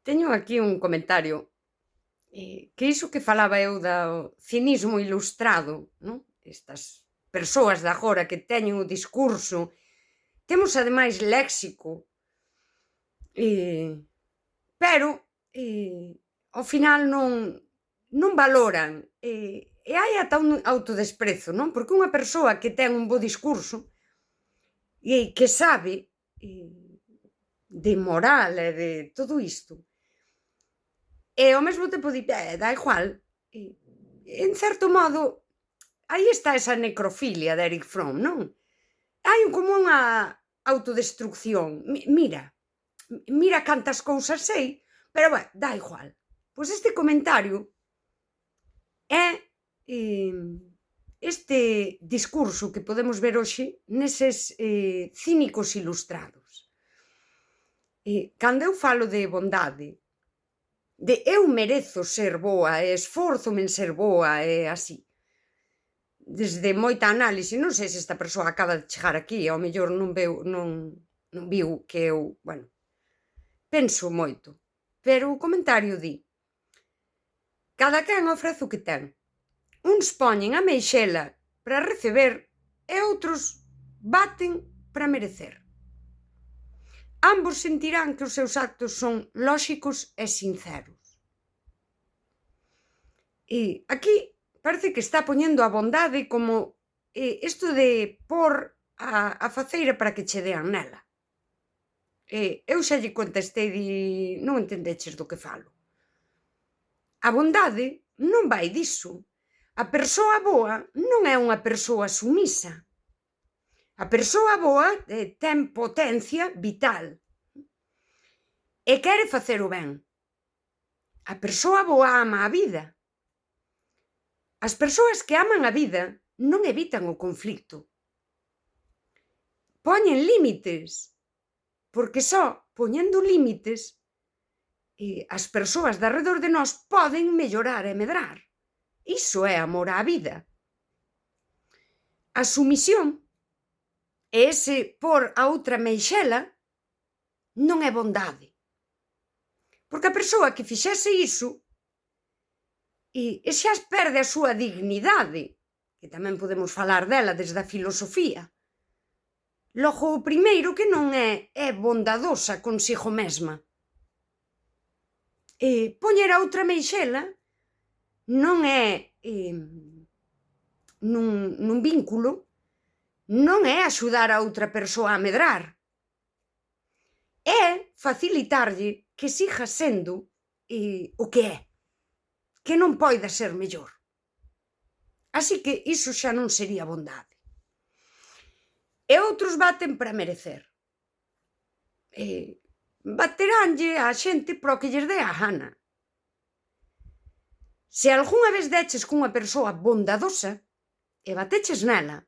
Teño aquí un comentario, que iso que falaba eu do cinismo ilustrado, non? Estas persoas de agora que teñen o discurso, temos ademais léxico, eh, pero, ao final non valoran, e hai ata un autodesprezo, non? Porque unha persoa que ten un bo discurso e que sabe, de moral e de todo isto, e ao mesmo tempo di: dá igual". E, en certo modo, aí está esa necrofilia de Eric Fromm, non? Hai como unha autodestrucción. Mira cantas cousas sei, pero dá igual. Pois este comentario é, este discurso que podemos ver hoxe neses, cínicos ilustrados. Cando eu falo de bondade, de eu merezo ser boa e esfórzome en ser boa e así. Desde moita análise, non sei se esta persoa acaba de chegar aquí, ao mellor non viu que eu, bueno, penso moito, pero o comentario di: "Cada quen ofrece o que ten. Uns poñen a meixela para receber e outros baten para merecer. Ambos sentirán que os seus actos son lóxicos e sinceros". E aquí parece que está poñendo a bondade como, isto de pór a faceira para que che dean nela. Eu xa lle contestei, non entendeches do que falo. A bondade non vai diso. A persoa boa non é unha persoa sumisa. A persoa boa, ten potencia vital e quere facer o ben. A persoa boa ama a vida. As persoas que aman a vida non evitan o conflito. Poñen límites, porque só poñendo límites, as persoas de arredor de nós poden mellorar e medrar. Iso é amor á vida. A sumisión e ese pór a outra meixela non é bondade. Porque a persoa que fixese iso e xa perde a súa dignidade, que tamén podemos falar dela desde a filosofía. Logo, o primeiro que non é bondadosa consigo mesma. Poñer a outra meixela non é, nun vínculo, non é axudar a outra persoa a medrar. É facilitarlle que siga sendo o que é, que non poida ser mellor. Así que iso xa non sería bondade. E outros baten para merecer. Bateránlle á xente para o que lles dé a gana. Se algunha vez deches cunha persoa bondadosa e bateches nela,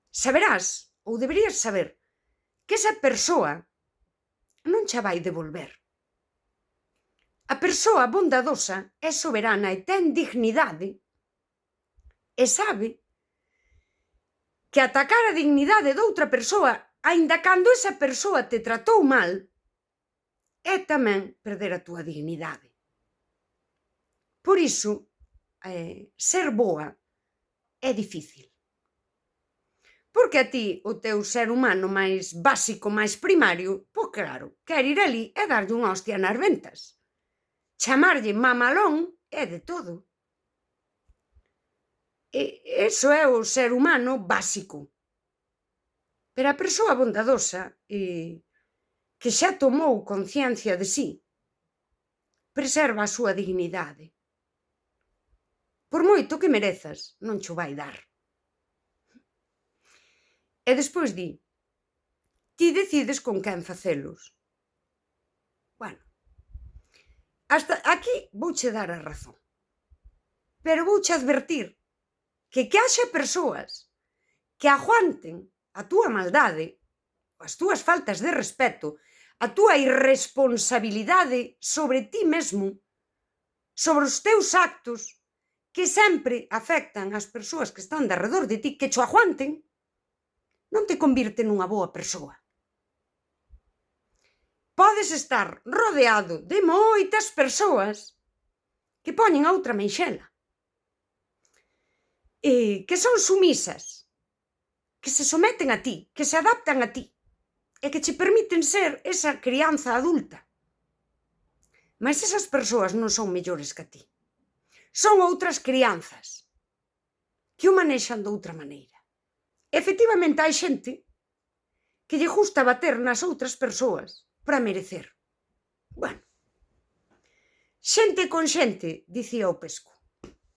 saberás, ou deberías saber, que esa persoa non xa vai devolver. A persoa bondadosa é soberana e ten dignidade e sabe que atacar a dignidade doutra persoa, aínda cando esa persoa te tratou mal, é tamén perder a túa dignidade. Por iso, ser boa é difícil. Porque a ti, o teu ser humano máis básico, máis primario, pois claro, quer ir ali e darlle unha hostia nas ventas. Chamarlle mamalón é de todo. Eso é o ser humano básico. Pero a persoa bondadosa, que xa tomou conciencia de si, preserva a súa dignidade. Por moito que merezas, non cho vai dar. E despois di: ti decides con quen facelos. Bueno, hasta aquí vouche dar a razón. Pero vouche advertir que haxa persoas que aguanten a túa maldade, as túas faltas de respeto, a túa irresponsabilidade sobre ti mesmo, sobre os teus actos, que sempre afectan as persoas que están de arredor de ti, que cho aguanten, non te convirte nunha boa persoa. podes estar rodeado de moitas persoas que poñen a outra meixela, que son sumisas, que se someten a ti, que se adaptan a ti, e que che permiten ser esa crianza adulta. Mas esas persoas non son mellores que a ti. Son outras crianzas que o manexan de outra maneira. Efectivamente, hai xente que lle gusta bater nas outras persoas para merecer. Bueno, xente con xente, dicía o Pesco.